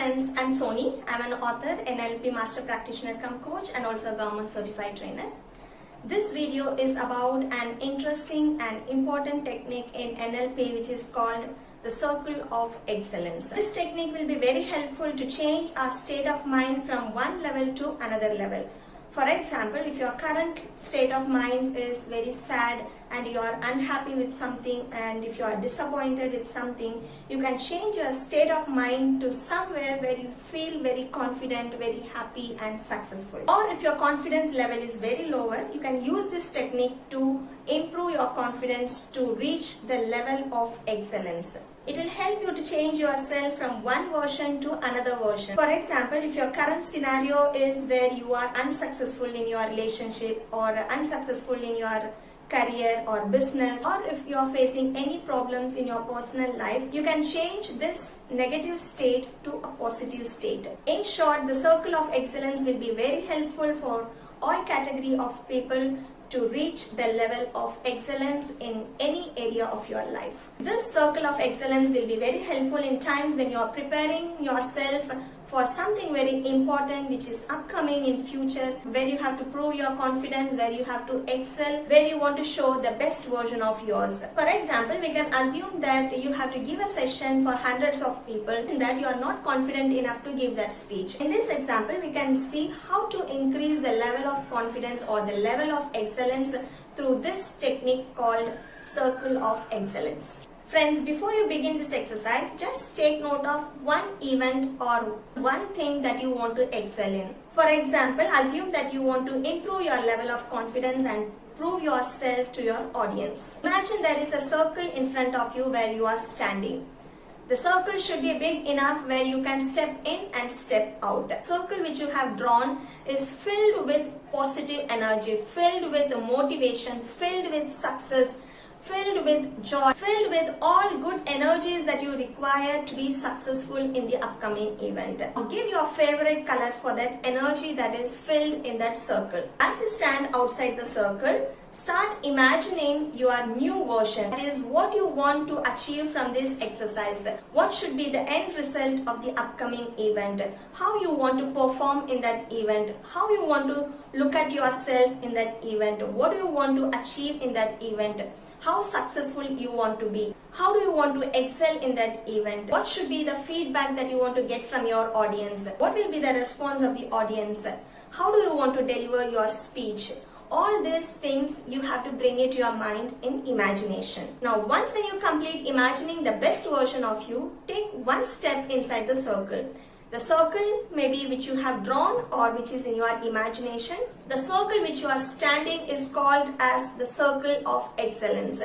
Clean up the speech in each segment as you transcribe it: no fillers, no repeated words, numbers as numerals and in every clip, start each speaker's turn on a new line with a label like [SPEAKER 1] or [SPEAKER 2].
[SPEAKER 1] friends, I'm Soni. I'm an author, NLP Master Practitioner cum Coach and also a government certified trainer. This video is about an interesting and important technique in NLP which is called the Circle of Excellence. This technique will be very helpful to change our state of mind from one level to another level. For example, if your current state of mind is very sad and you are unhappy with something, and if you are disappointed with something, you can change your state of mind to somewhere where you feel very confident, very happy and successful. Or if your confidence level is very lower, you can use this technique to improve your confidence to reach the level of excellence. It will help you to change yourself from one version to another version. For example, if your current scenario is where you are unsuccessful in your relationship or unsuccessful in your career or business, or if you are facing any problems in your personal life, you can change this negative state to a positive state. In short, the Circle of Excellence will be very helpful for all category of people to reach the level of excellence in any area of your life. This Circle of Excellence will be very helpful in times when you are preparing yourself for something very important which is upcoming in future, where you have to prove your confidence, where you have to excel, where you want to show the best version of yours. For example, we can assume that you have to give a session for hundreds of people and that you are not confident enough to give that speech. In this example, we can see how to increase the level of confidence or the level of excellence through this technique called Circle of Excellence. Friends, before you begin this exercise, just take note of one event or one thing that you want to excel in. For example, assume that you want to improve your level of confidence and prove yourself to your audience. Imagine there is a circle in front of you where you are standing. The circle should be big enough where you can step in and step out. The circle which you have drawn is filled with positive energy, filled with motivation, filled with success, filled with joy, filled with all good energies that you require to be successful in the upcoming event. Give your favorite color for that energy that is filled in that circle. As you stand outside the circle, start imagining your new version. That is what you want to achieve from this exercise. What should be the end result of the upcoming event? How you want to perform in that event? How you want to look at yourself in that event? What do you want to achieve in that event? How successful you want to be? How do you want to excel in that event? What should be the feedback that you want to get from your audience? What will be the response of the audience? How do you want to deliver your speech? All these things you have to bring it to your mind in imagination. Now, once when you complete imagining the best version of you, take one step inside the circle. The circle maybe which you have drawn or which is in your imagination. The circle which you are standing is called as the Circle of Excellence.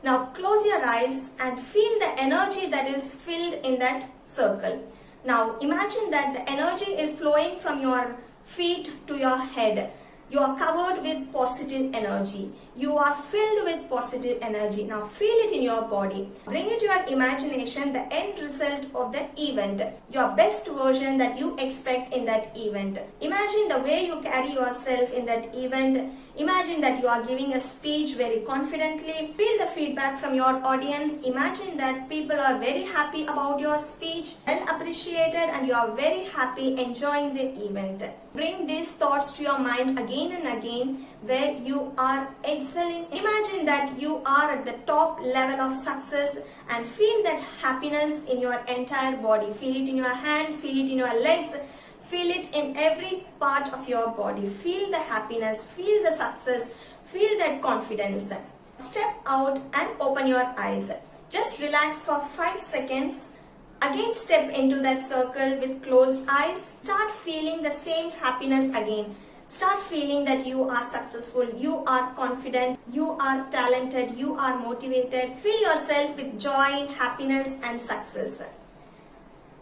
[SPEAKER 1] Now close your eyes and feel the energy that is filled in that circle. Now imagine that the energy is flowing from your feet to your head. You are covered with positive energy. You are filled with positive energy. Now feel it in your body. Bring it to your imagination, the end result of the event. Your best version that you expect in that event. Imagine the way you carry yourself in that event. Imagine that you are giving a speech very confidently. Feel the feedback from your audience. Imagine that people are very happy about your speech, well appreciated, and you are very happy enjoying the event. Bring these thoughts to your mind again and again where you are excelling. Imagine that you are at the top level of success and feel that happiness in your entire body. Feel it in your hands, feel it in your legs, feel it in every part of your body. Feel the happiness, feel the success, feel that confidence. Step out and open your eyes. Just relax for 5 seconds. Again step into that circle with closed eyes. Start feeling the same happiness again. Start feeling that you are successful, you are confident, you are talented, you are motivated. Fill yourself with joy, happiness and success.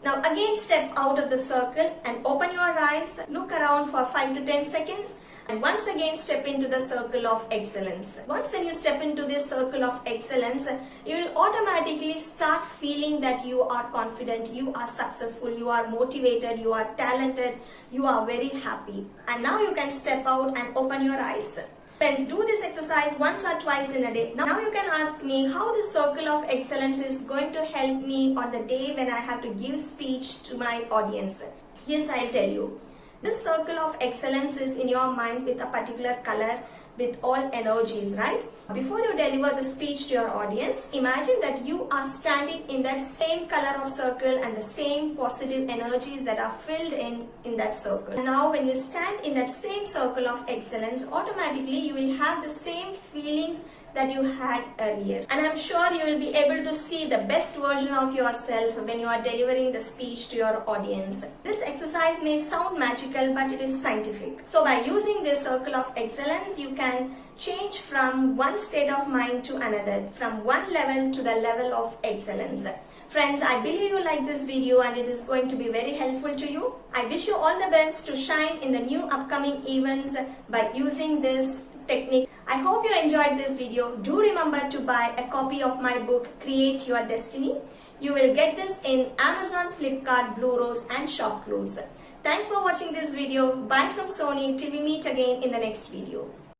[SPEAKER 1] Now again step out of the circle and open your eyes. Look around for 5 to 10 seconds. And once again step into the Circle of Excellence. Once when you step into this Circle of Excellence, you will automatically start feeling that you are confident, you are successful, you are motivated, you are talented, you are very happy. And now you can step out and open your eyes. Friends, do this exercise once or twice in a day. Now you can ask me how this circle of excellence is going to help me on the day when I have to give speech to my audience. Yes, I'll tell you. This circle of excellence is in your mind with a particular color, with all energies, right? Before you deliver the speech to your audience, imagine that you are standing in that same color of circle and the same positive energies that are filled in that circle. And now when you stand in that same circle of excellence, automatically you will have the same feelings that you had earlier. And I'm sure you will be able to see the best version of yourself when you are delivering the speech to your audience. This exercise may sound magical, but it is scientific. So by using this circle of excellence, you can change from one state of mind to another, from one level to the level of excellence. Friends, I believe you like this video and it is going to be very helpful to you. I wish you all the best to shine in the new upcoming events by using this technique. I hope you enjoyed this video. Do remember to buy a copy of my book, Create Your Destiny. You will get this in Amazon, Flipkart, Blue Rose and ShopClose. Thanks for watching this video. Bye from Sony till we meet again in the next video.